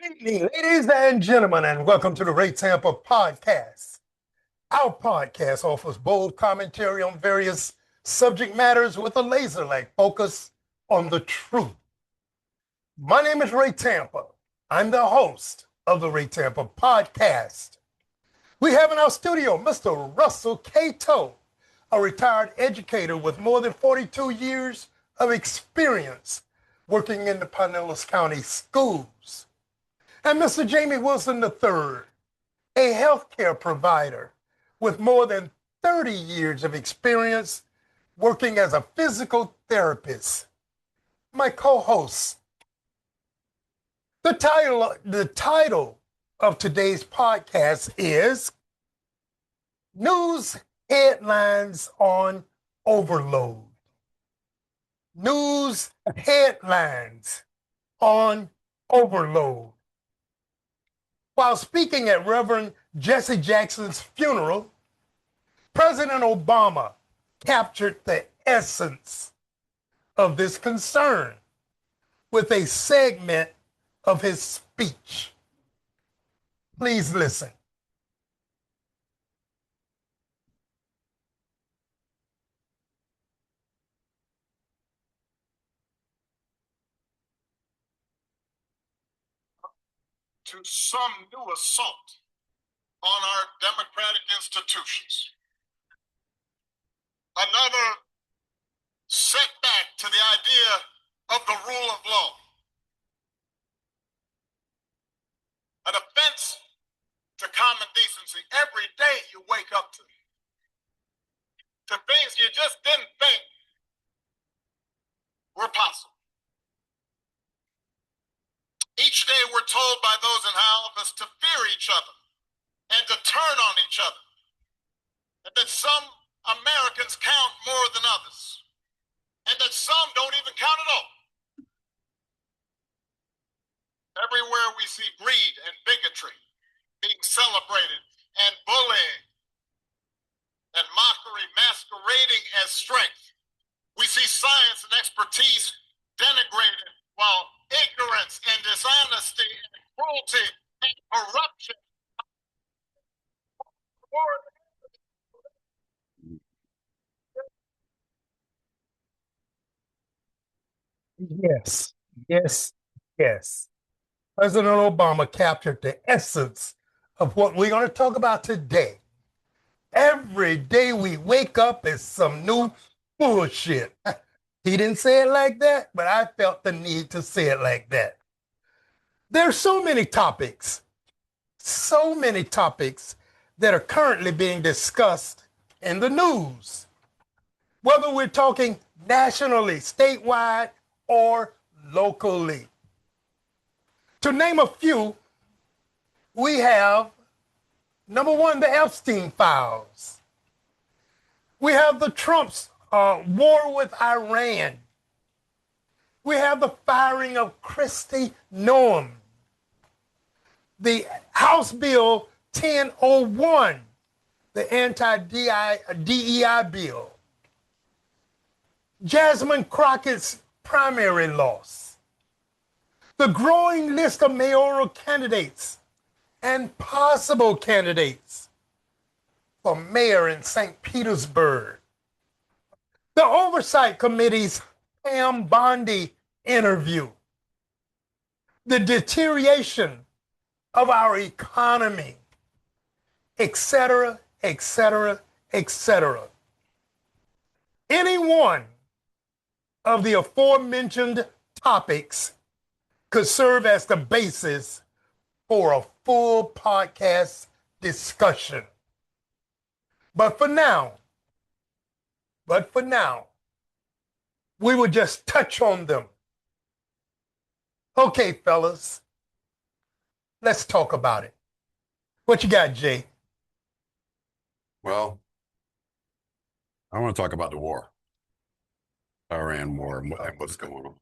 Evening, ladies and gentlemen, and welcome to the Ray Tampa podcast. Our podcast offers bold commentary on various subject matters with a laser-like focus on the truth. My name is Ray Tampa. I'm the host of the Ray Tampa podcast. We have in our studio Mr. Russell Cato, a retired educator with more than 42 years of experience working in the Pinellas County schools. And Mr. Jamie Wilson III, a healthcare provider with more than 30 years of experience working as a physical therapist. My co-host. The title of today's podcast is News Headlines on Overload. News headlines on overload. While speaking at Reverend Jesse Jackson's funeral, President Obama captured the essence of this concern with a segment of his speech. Please listen. To some new assault on our democratic institutions. Another setback to the idea of the rule of law. An offense to common decency every day you wake up to things you just didn't think were possible. Each day we're told by those in high office to fear each other and to turn on each other, and that some Americans count more than others, and that some don't even count at all. Everywhere we see greed and bigotry being celebrated and bullying and mockery masquerading as strength. We see science and expertise denigrated while ignorance and dishonesty and cruelty and corruption. Yes, yes. President Obama captured the essence of what we're going to talk about today. Every day we wake up is some new bullshit. He didn't say it like that, but I felt the need to say it like that. There's so many topics that are currently being discussed in the news, whether we're talking nationally, statewide, or locally. To name a few, we have, number one, the Epstein files. We have the Trump's war with Iran. We have the firing of Kristi Noem. The House Bill 1001, the anti-DEI bill. Jasmine Crockett's primary loss. The growing list of mayoral candidates and possible candidates for mayor in St. Petersburg. The Oversight Committee's Bondi interview. The deterioration of our economy, etc., etc., etc. Any one of the aforementioned topics could serve as the basis for a full podcast discussion. But for now, we will just touch on them. Okay, fellas, let's talk about it. What you got, Jay? Well, I want to talk about the war, Iran war, and what's going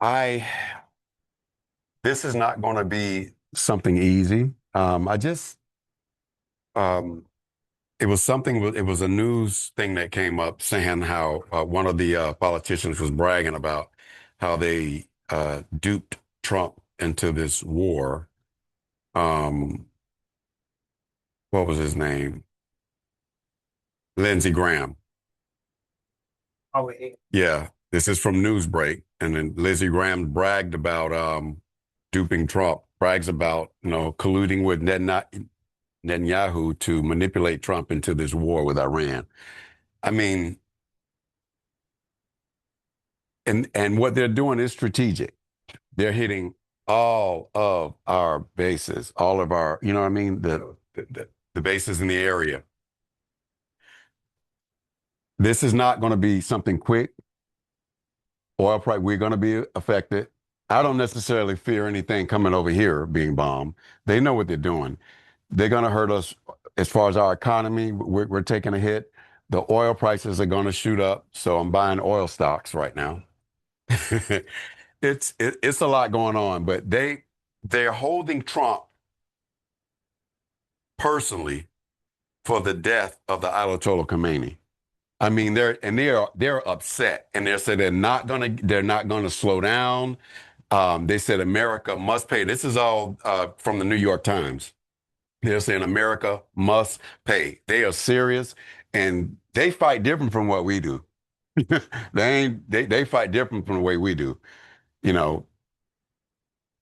on. This is not going to be something easy. It was a news thing that came up saying how one of the politicians was bragging about how they duped Trump into this war. What was his name? Lindsey Graham. Oh, yeah. Yeah, this is from Newsbreak, and then Lindsey Graham bragged about duping Trump. Brags about colluding with Netanyahu to manipulate Trump into this war with Iran. I mean, and what they're doing is strategic. They're hitting all of our bases, all of our, you know what I mean, the bases in the area. This is not going to be something quick. Oil price, we're going to be affected. I don't necessarily fear anything coming over here being bombed. They know what they're doing. They're going to hurt us as far as our economy. We're taking a hit. The oil prices are going to shoot up. So I'm buying oil stocks right now. It's a lot going on, but they're holding Trump personally for the death of the Ayatollah Khomeini. I mean, they're upset, and they said they're not gonna slow down. They said America must pay. This is all from the New York Times. They're saying America must pay. They are serious, and they fight different from what we do. They fight different from the way we do. You know,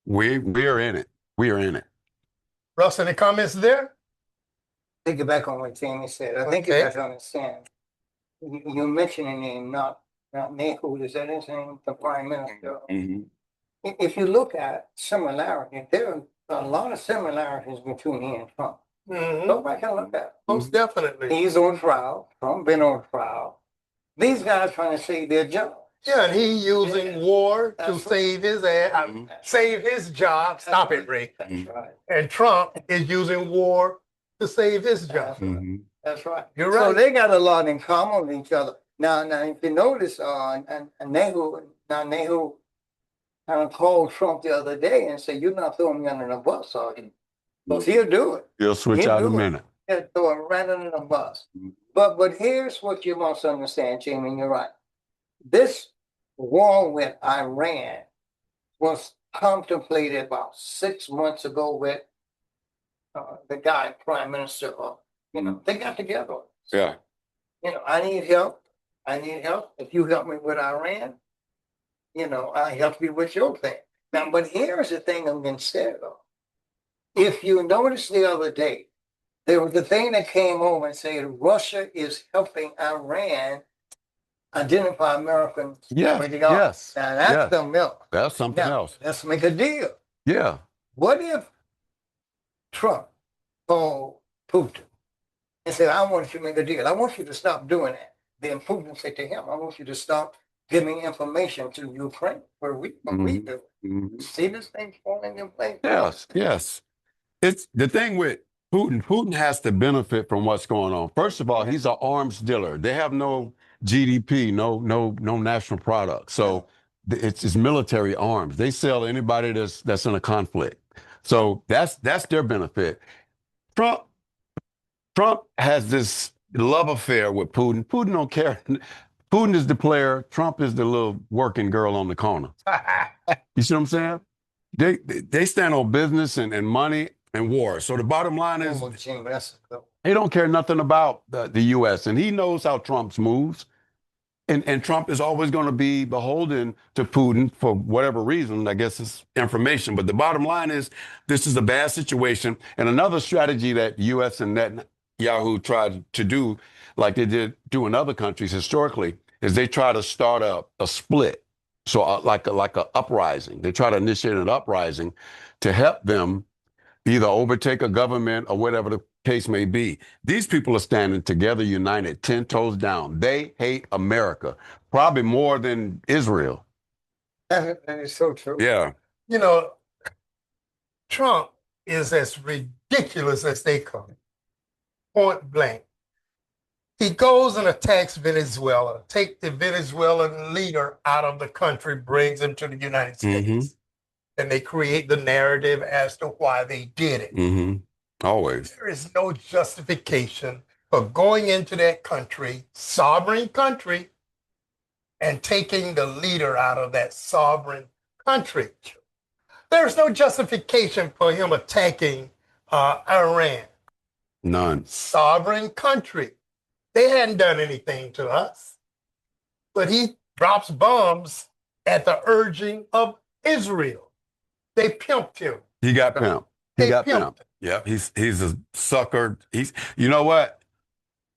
we're in it. We are in it. Russ, any comments there? Think back on what Jamie said. I think you Okay. guys understand. You're mentioning him, not Nehu, is that his name, the prime minister? Mm-hmm. If you look at similarity, there are a lot of similarities between he and Trump. Go back and look at it. Most definitely. He's on trial. Trump been on trial. These guys trying to save their job. Yeah, and he using war to That's save his ass, Mhm. save his job. Stop it, Ray. That's right. And Trump is using war to save his job. That's right. Mm-hmm. That's right. You're So right. they got a lot in common with each other. Now, if you notice, and Nehu kind of called Trump the other day and said, "You're not throwing me under the bus, are you?" Because he'll do it. You'll switch He'll out in a do it. minute. He'll throw it right under the bus. Mhm. But here's what you must understand, Jamie. You're right. This war with Iran was contemplated about 6 months ago with the guy, Prime Minister. They got together. Yeah. I need help. I need help. If you help me with Iran, I help you with your thing. Now, but here's the thing I'm getting scared of. If you noticed the other day, there was a thing that came over and said Russia is helping Iran identify Americans. Yes. where they are. Yes. Now, that's the milk. That's something Now, else. let's make a deal. Yeah. What if Trump called Putin and said, "I want you to make a deal. I want you to stop doing that." Then Putin said to him, "I want you to stop giving information to Ukraine where we do." Mhm. See this thing falling in place? Yes. Yes. It's the thing with Putin. Putin has to benefit from what's going on. First of all, he's an arms dealer. They have no GDP, no national product. So it's military arms. They sell to anybody that's in a conflict. So that's their benefit. Trump has this love affair with Putin. Putin don't care. Putin is the player. Trump is the little working girl on the corner. You see what I'm saying? They stand on business and money and war. So the bottom line is they don't care nothing about the U.S. And he knows how Trump moves. And Trump is always going to be beholden to Putin for whatever reason. I guess it's information. But the bottom line is this is a bad situation. And another strategy that U.S. and Netanyahu tried to do, like they did do in other countries historically, is they try to start a split. So like a uprising. They try to initiate an uprising to help them either overtake a government or whatever the case may be. These people are standing together, united, 10 toes down. They hate America, probably more than Israel. That is so true. Yeah. Trump is as ridiculous as they come. Point blank. He goes and attacks Venezuela, take the Venezuelan leader out of the country, brings him to the United States. And they create the narrative as to why they did it. Always. There is no justification for going into that country, sovereign country, and taking the leader out of that sovereign country. There's no justification for him attacking Iran. None. Sovereign country. They hadn't done anything to us. But he drops bombs at the urging of Israel. They pimped him. He got pimped. He They got pimped pimped. Yeah, he's a sucker. You know what?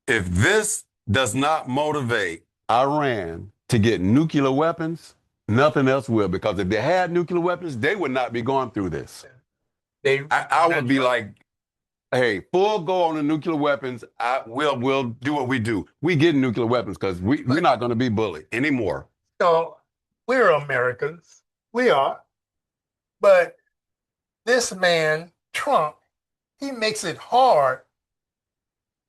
If this does not motivate Iran to get nuclear weapons, nothing else will. Because if they had nuclear weapons, they would not be going through this. I would be like, hey, full go on the nuclear weapons. We'll do what we do. We get nuclear weapons because we're not going to be bullied anymore. So we're Americans. We are. But this man, Trump, he makes it hard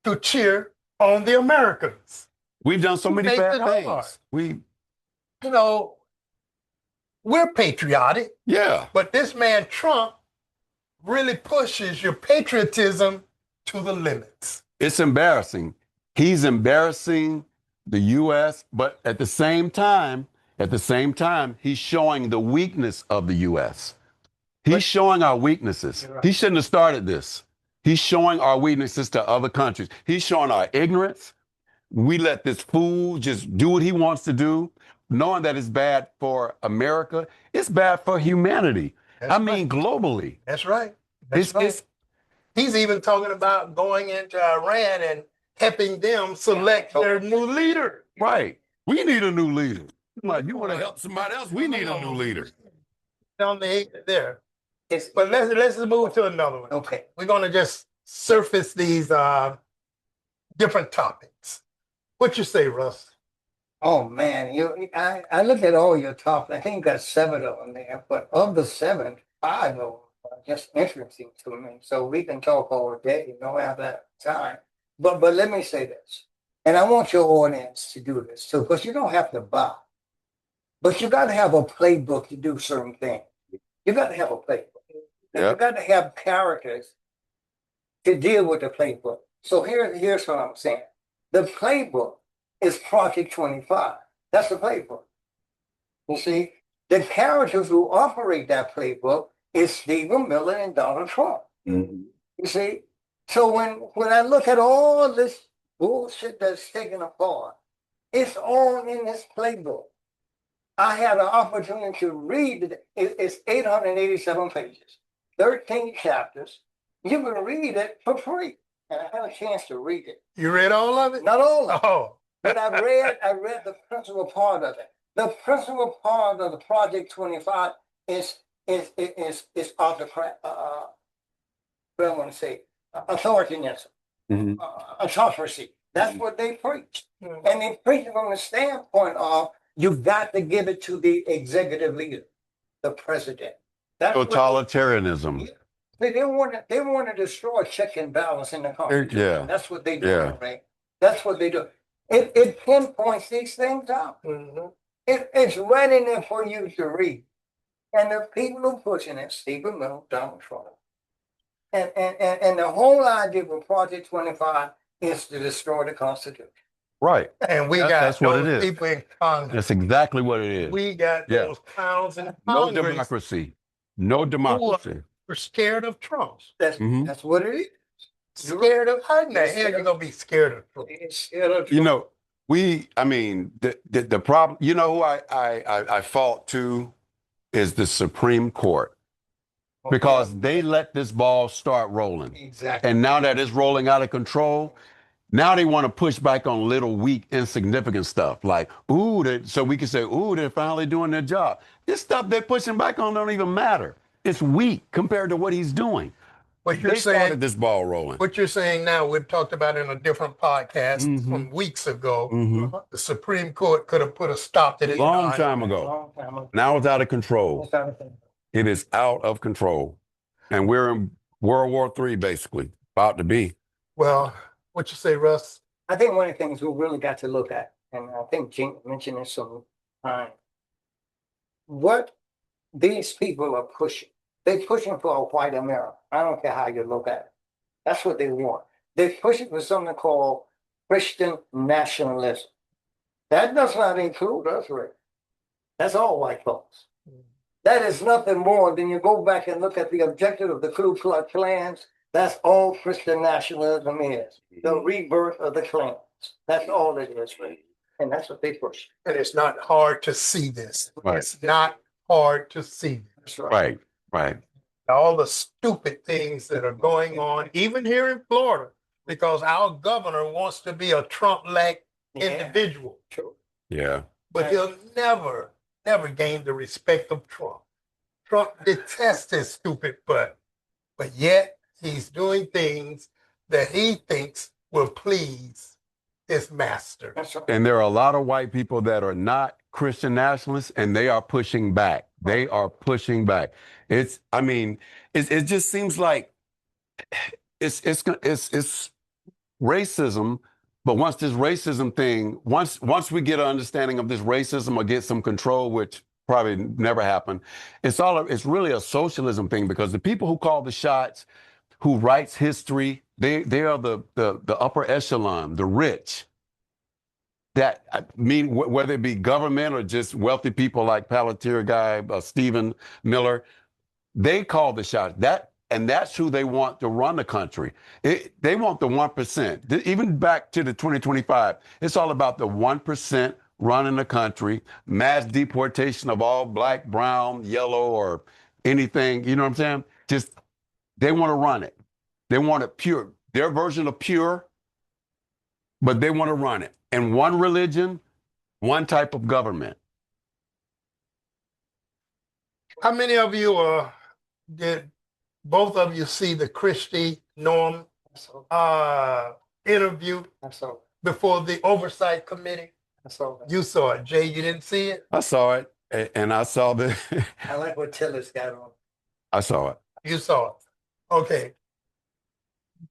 to cheer on the Americans. We've done so many Makes bad it hard. things. You know, we're patriotic, Yeah. but this man, Trump, really pushes your patriotism to the limits. It's embarrassing. He's embarrassing the U.S., but at the same time, he's showing the weakness of the U.S. He's showing our weaknesses. Right. He shouldn't have started this. He's showing our weaknesses to other countries. He's showing our ignorance. We let this fool just do what he wants to do, knowing that it's bad for America. It's bad for humanity. That's mean, globally. That's right. That's right. He's even talking about going into Iran and helping them select their new leader. Right. We need a new leader. Like, you want to help somebody else? We need a new leader. On there. But let's move to another one. Okay. We're going to just surface these different topics. What you say, Russ? Oh man, I look at all your topics. I think you got 7 of them there, but of the 7, 5 of them are just interesting to me. So we can talk all day. You don't have that time. But let me say this, and I want your audience to do this too, because you don't have to buy, but you got to have a playbook to do certain things. You got to have a playbook. Yep. You got to have characters to deal with the playbook. So here's what I'm saying. The playbook is Project 25. That's the playbook. You see, the characters who operate that playbook is Stephen Miller and Donald Trump. Mm-hmm. You see, so when I look at all this bullshit that's taken apart, it's all in this playbook. I had an opportunity to read it. It's 887 pages, 13 chapters. You can read it for free. And I had a chance to read it. You read all of it? Not all of it. Oh. But I read the principal part of it. The principal part of the Project 25 is autocrat. What I want to say, authoritarianism, autocracy. That's what they preach, and they preach it from the standpoint of you've got to give it to the executive leader, the president. That's Totalitarianism. They want to destroy check and balance in the country. Yeah. That's what they do. Yeah. Right? That's what they do. It pinpoints these things out. Mm-hmm. It's right in there for you to read. And the people who pushing it, Stephen Miller, Donald Trump. And the whole idea of Project 25 is to destroy the Constitution. Right. And That's what it is. People in Congress. That's exactly what it is. We got those clowns in No Congress. democracy. No democracy. We're scared of Trump. That's what it is. Scared of how in the hell you gonna be scared of Trump? Scared of Trump. You know, the problem, you know who I fault to is the Supreme Court. Because they let this ball start rolling. Exactly. And now that it's rolling out of control, now they want to push back on little, weak, insignificant stuff. Like, so we can say, they're finally doing their job. This stuff they're pushing back on don't even matter. It's weak compared to what he's doing. What you're They saying, started this ball rolling. what you're saying now, we've talked about in a different podcast from weeks ago. The Supreme Court could have put a stop to this. Long time ago. Now it's out of control. It is out of control. And we're in World War III, basically, about to be. Well, what you say, Russ? I think one of the things we really got to look at, and I think Gene mentioned this some time, what these people are pushing. They're pushing for a white America. I don't care how you look at it. That's what they want. They're pushing for something called Christian nationalism. That does not include us, Rick. That's all white folks. That is nothing more than you go back and look at the objective of the Ku Klux Klans. That's all Christian nationalism is. The rebirth of the clans. That's all it is, man. And that's what they push. And it's not hard to see this. Right. It's not hard to see this. That's right. Right, right. All the stupid things that are going on, even here in Florida, because our governor wants to be a Trump-like individual. True. Yeah. But he'll never gain the respect of Trump. Trump detests his stupid butt, but yet he's doing things that he thinks will please his master. That's right. And there are a lot of white people that are not Christian nationalists, and they are pushing back. They are pushing back. It just seems like it's racism. But once this racism thing, once we get an understanding of this racism or get some control, which probably never happened, it's really a socialism thing, because the people who call the shots, who writes history, they are the upper echelon, the rich. That, I mean, whether it be government or just wealthy people like Palantir guy, Stephen Miller, they call the shots. And that's who they want to run the country. They want the 1%. Even back to the 2025, it's all about the 1% running the country, mass deportation of all black, brown, yellow, or anything. You know what I'm saying? Just, they want to run it. They want it pure. Their version of pure, but they want to run it. And one religion, one type of government. How many of you did both of you see the Christie Noem interview before the Oversight Committee? I saw that. You saw it. Jay, you didn't see it? I saw it, and I saw the. I like what Tillis got on. I saw it. You saw it. Okay.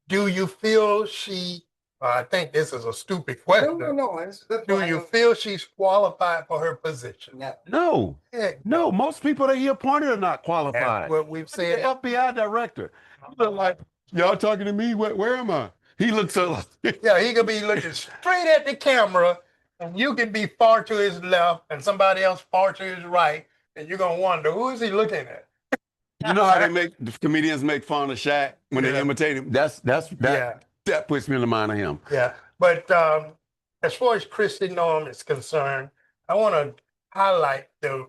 Do you feel she, I think this is a stupid question. No. Do you feel she's qualified for her position? No. Heck, No, most people that he appointed are not that's qualified. what we've The said. FBI director. He look like, y'all talking to me? Where am I? He looks so like. Yeah, he could be looking straight at the camera, and you can be far to his left and somebody else far to his right, and you're going to wonder, who is he looking at? You know how the comedians make fun of Shaq when they imitate him? That puts me in the mind of him. Yeah, but as far as Christie Noem is concerned, I want to highlight the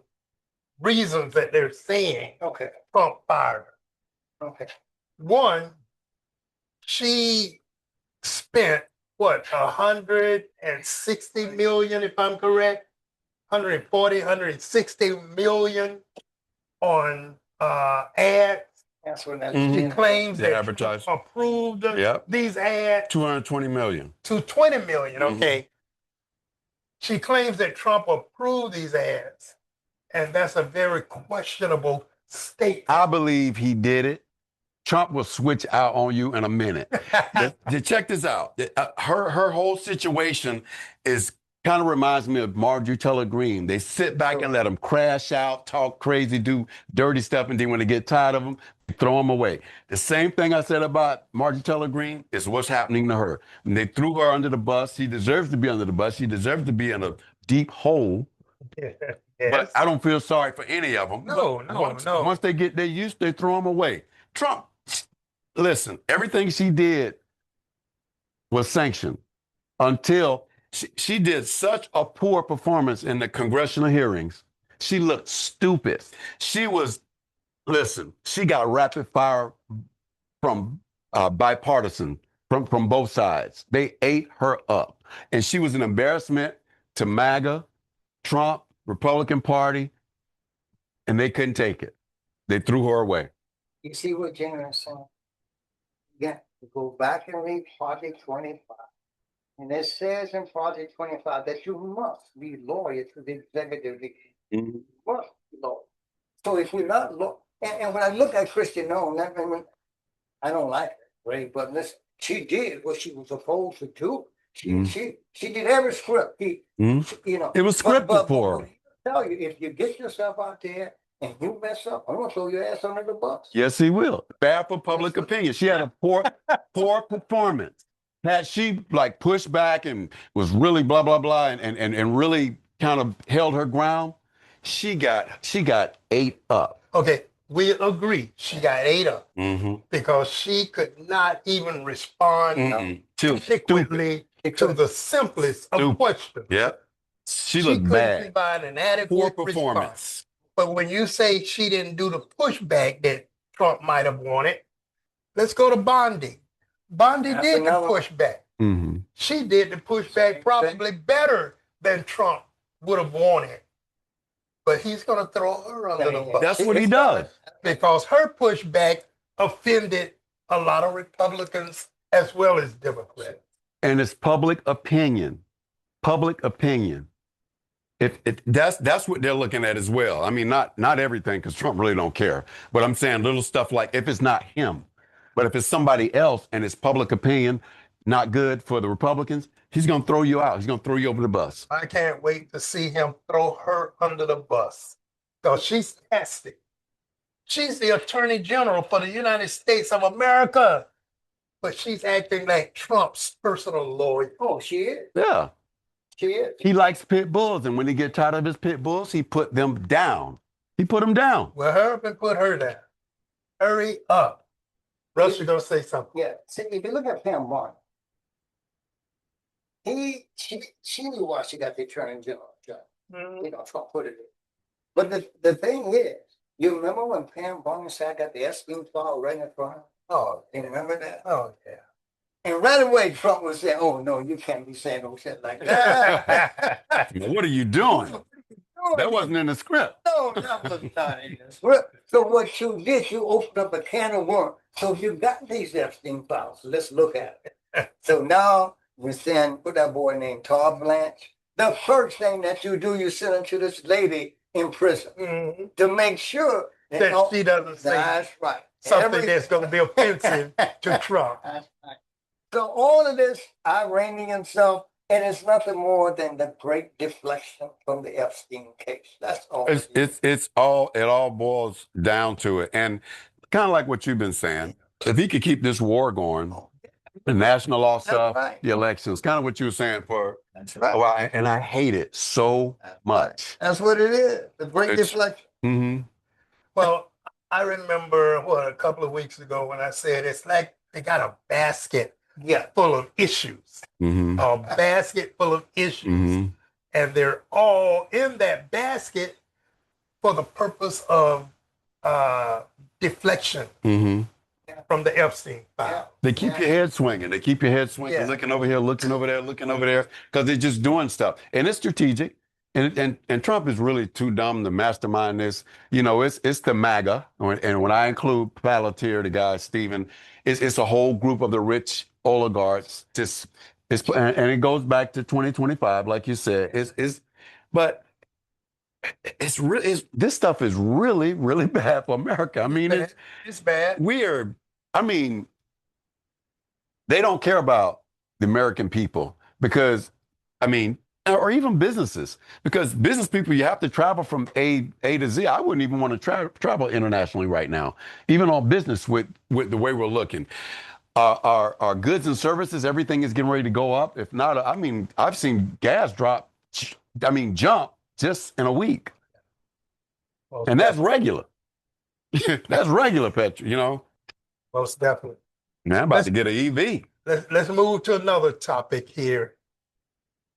reasons that they're saying Trump fired her. Okay. One, she spent what, 160 million, if I'm correct, 140, 160 million on ads. That's what that She claims They that advertise. Trump approved Yep. these ads 220 million. to 20 million. Okay. She claims that Trump approved these ads, and that's a very questionable statement. I believe he did it. Trump will switch out on you in a minute. Check this out. Her whole situation is kind of reminds me of Marjorie Taylor Greene. They sit back and let them crash out, talk crazy, do dirty stuff, and then when they get tired of them, they throw them away. The same thing I said about Marjorie Taylor Greene is what's happening to her. When they threw her under the bus, she deserves to be under the bus. She deserves to be in a deep hole. Yes. But I don't feel sorry for any of them. No. Once they get their use, they throw them away. Trump, listen, everything she did was sanctioned until she did such a poor performance in the congressional hearings. She looked stupid. She got rapid fire from bipartisan, from both sides. They ate her up. And she was an embarrassment to MAGA, Trump, Republican Party, and they couldn't take it. They threw her away. You see what Jenna is saying? Yeah, go back and read Project 25. And it says in Project 25 that you must be loyal to the executive. You must be loyal. So if you're not loyal, and when I look at Christie Noem, I don't like her, right? But listen, she did what she was supposed to do. She did every script. You know, It was scripted for her. I tell you, if you get yourself out there and you mess up, I'm gonna throw your ass under the bus. Yes, he will. Bad for public opinion. She had a poor performance. Had she like pushed back and was really blah, blah, blah, and really kind of held her ground, She got ate up. Okay, we agree. She got ate up Mm-hmm. because she could not even respond Too adequately to the simplest of Stupid. questions. Yep. She She looked couldn't bad. provide an Poor adequate response. performance. But when you say she didn't do the pushback that Trump might have wanted, let's go to Bondi. Bondi That's did the another- pushback. Mm-hmm. She did the pushback probably better than Trump would have wanted. But he's going to throw her under the bus. That's what he does. Because her pushback offended a lot of Republicans as well as Democrats. And it's public opinion. Public opinion. That's what they're looking at as well. I mean, not everything, because Trump really don't care. But I'm saying little stuff like if it's not him, but if it's somebody else and it's public opinion, not good for the Republicans, he's going to throw you out. He's going to throw you over the bus. I can't wait to see him throw her under the bus. Because she's tested. She's the Attorney General for the United States of America. But she's acting like Trump's personal lawyer. Oh, she is. Yeah. She is. He likes pit bulls, and when he get tired of his pit bulls, he put them down. He put them down. Well, hurry up and put her down. Hurry up. Russ, you're going to say something. Yeah. See, if you look at Pam Bondi, she knew why she got the Attorney General job. You know, Trump put it in. But the thing is, you remember when Pam Bondi said I got the Epstein file right in front of her? Oh, You remember that? oh yeah. And right away, Trump was saying, "Oh no, you can't be saying no shit like that." What are you doing? That wasn't in the script. No, that was not in the script. So what you did, you opened up a can of worms. So you got these Epstein files. Let's look at it. So now we're saying, put that boy named Todd Blanche. The first thing that you do, you send him to this lady in prison to make sure That she doesn't say that's right. something that's going to be offensive to Trump. That's right. So all of this Iranian stuff, and it's nothing more than the great deflection from the Epstein case. That's all. It all boils down to it. And kind of like what you've been saying, if he could keep this war going, the national law stuff, right. the elections, kind of what you were saying for That's right. a while, and I hate it so much. That's what it is. The great deflection. Mm-hmm. Well, I remember a couple of weeks ago when I said it's like they got a basket full of issues. Mm-hmm. A basket full of issues. Mm-hmm. And they're all in that basket for the purpose of deflection from the Epstein file. They keep your head swinging. They keep your head swinging, looking over here, looking over there, looking over there, because they're just doing stuff. And it's strategic. And Trump is really too dumb to mastermind this. You know, it's the MAGA. And when I include Palantir, the guy, Stephen, it's a whole group of the rich oligarchs. And it goes back to 2025, like you said. But this stuff is really, really bad for America. I mean, it's bad. They don't care about the American people because, or even businesses, because business people, you have to travel from A to Z. I wouldn't even want to travel internationally right now, even on business with the way we're looking. Our goods and services, everything is getting ready to go up. If not, I've seen gas jump just in a week. Most and that's regular. That's regular petrol, you know? Most definitely. Man, I'm about to get an EV. Let's move to another topic here.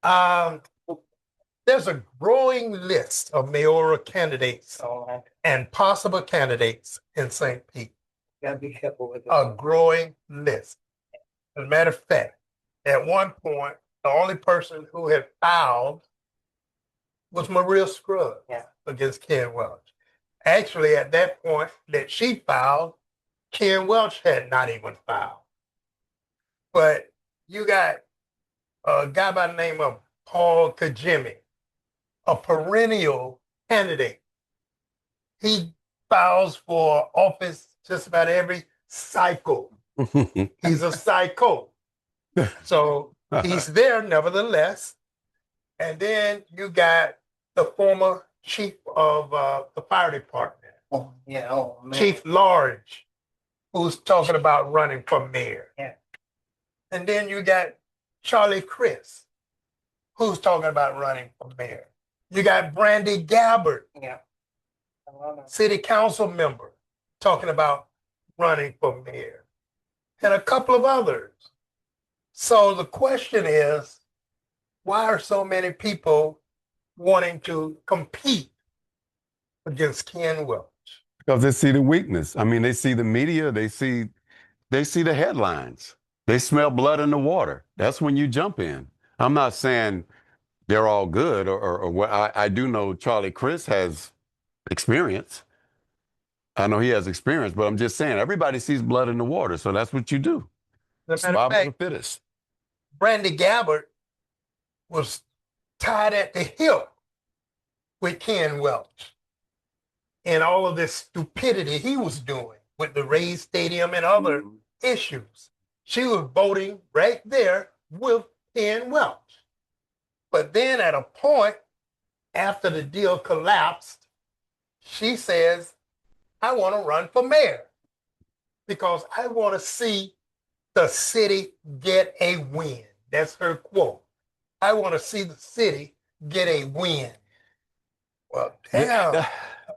There's a growing list of mayoral candidates and possible candidates in St. Pete. Gotta be careful with it. A growing list. As a matter of fact, at one point, the only person who had filed was Maria Scruggs against Ken Welch. Actually, at that point that she filed, Ken Welch had not even filed. But you got a guy by the name of Paul Kajemi, a perennial candidate. He files for office just about every cycle. He's a psycho. So he's there nevertheless. And then you got the former chief of the fire department. Oh, yeah. Oh, man. Chief Large, who's talking about running for mayor. Yeah. And then you got Charlie Crist, who's talking about running for mayor. You got Brandy Gabbard, Yeah. city council member, talking about running for mayor, and a couple of others. So the question is, why are so many people wanting to compete against Ken Welch? Because they see the weakness. I mean, they see the media, they see the headlines. They smell blood in the water. That's when you jump in. I'm not saying they're all good or what. I do know Charlie Chris has experience. I know he has experience, but I'm just saying everybody sees blood in the water, so that's what you do. As a matter of Survival of fact, the fittest. Brandy Gabbard was tied at the hip with Ken Welch and all of this stupidity he was doing with the Rays Stadium and other issues. She was voting right there with Ken Welch. But then at a point, after the deal collapsed, she says, I want to run for mayor because I want to see the city get a win. That's her quote. I want to see the city get a win. Well, damn.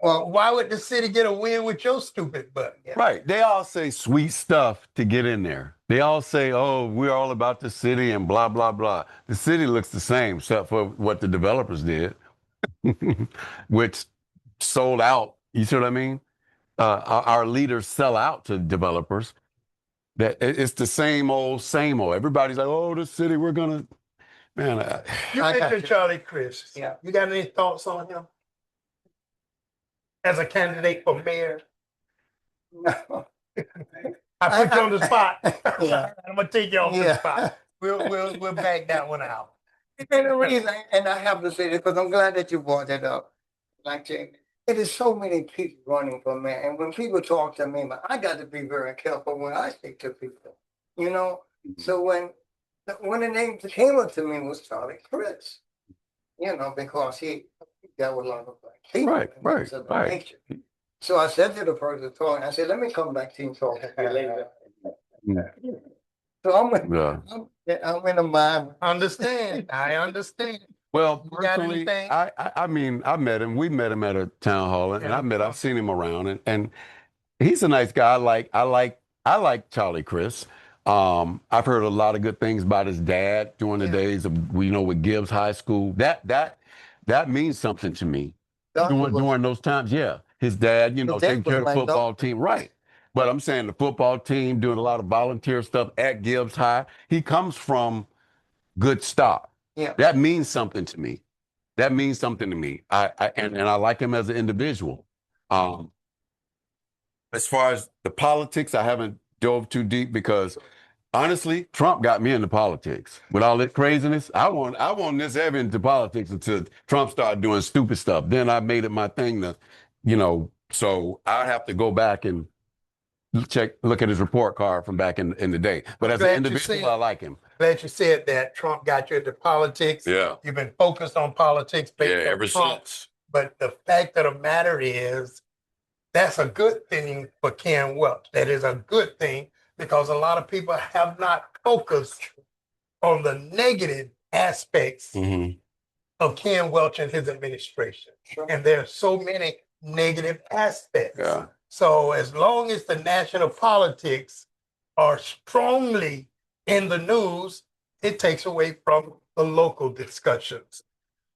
Well, why would the city get a win with your stupid butt? Yeah. Right. They all say sweet stuff to get in there. They all say, oh, we're all about the city and blah, blah, blah. The city looks the same except for what the developers did, which sold out. You see what I mean? Our leaders sell out to developers. It's the same old, same old. Everybody's like, oh, the city, we're going to, man. You mentioned Charlie Chris. Yeah. You got any thoughts on him as a candidate for mayor? No. I put you on the spot. Yeah. I'm gonna take you off the Yeah. spot. We'll back that one out. And the reason, and I have to say this because I'm glad that you brought that up. Like, Jake, it is so many people running for mayor, and when people talk to me, I got to be very careful when I speak to people. You know, so when the name that came up to me was Charlie Chris. You know, because he dealt with a lot of black people. Right, and right, things of that right. nature. So I said to the person talking, I said, let me come back to you and talk to you later. So I'm in a mind. Understand? I understand. Well, You got personally, anything? I mean, I met him. We met him at a town hall, and Yeah. I've seen him around, and he's a nice guy. I like Charlie Chris. I've heard a lot of good things about his dad during the days of, with Gibbs High School. That means something to me. During those times, yeah. His dad, taking care of the football team, right. But I'm saying the football team doing a lot of volunteer stuff at Gibbs High. He comes from good stock. Yeah. That means something to me. That means something to me. And I like him as an individual. As far as the politics, I haven't dove too deep because honestly, Trump got me into politics. With all this craziness, I want this heavy into politics until Trump started doing stupid stuff. Then I made it my thing to, so I have to go back and look at his report card from back in the day. But as an individual, I like him. Glad you said that Trump got you into politics. Yeah. You've been focused on politics based on ever Trump. since. But the fact of the matter is, that's a good thing for Ken Welch. That is a good thing because a lot of people have not focused on the negative aspects of Ken Welch and his administration. Sure. And there are so many negative aspects. Yeah. So as long as the national politics are strongly in the news, it takes away from the local discussions.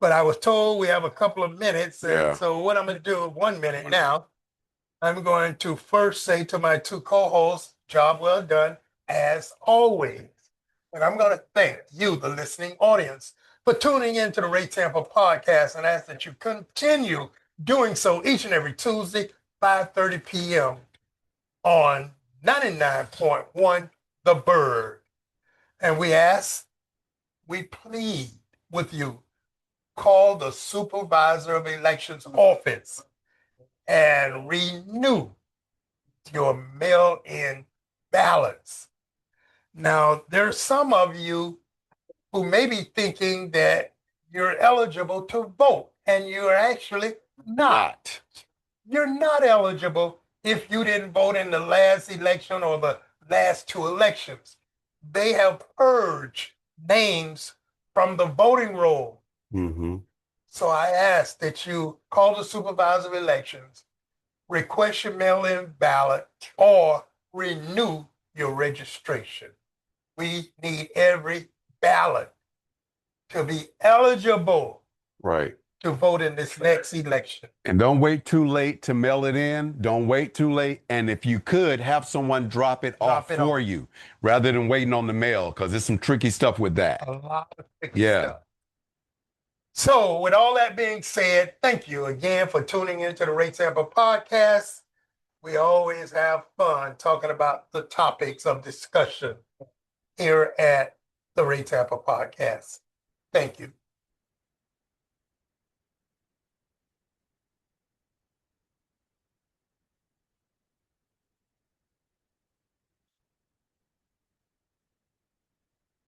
But I was told we have a couple of minutes. And so what I'm going to do in 1 minute now, I'm going to first say to my two co-hosts, job well done, as always. And I'm going to thank you, the listening audience, for tuning into the Ray Tampa podcast and ask that you continue doing so each and every Tuesday, 5:30 p.m. on 99.1 The Bird. And we plead with you, call the supervisor of elections office and renew your mail-in ballots. Now, there's some of you who may be thinking that you're eligible to vote, and you're actually not. You're not eligible if you didn't vote in the last election or the last two elections. They have purged names from the voting roll. So I ask that you call the supervisor of elections, request your mail-in ballot, or renew your registration. We need every ballot to be eligible Right. to vote in this next election. And don't wait too late to mail it in. Don't wait too late. And if you could, have someone drop it off for you rather than waiting on the mail, because there's some tricky stuff with that. A lot of tricky stuff. So with all that being said, thank you again for tuning into the Ray Tampa podcast. We always have fun talking about the topics of discussion here at the Ray Tampa podcast. Thank you.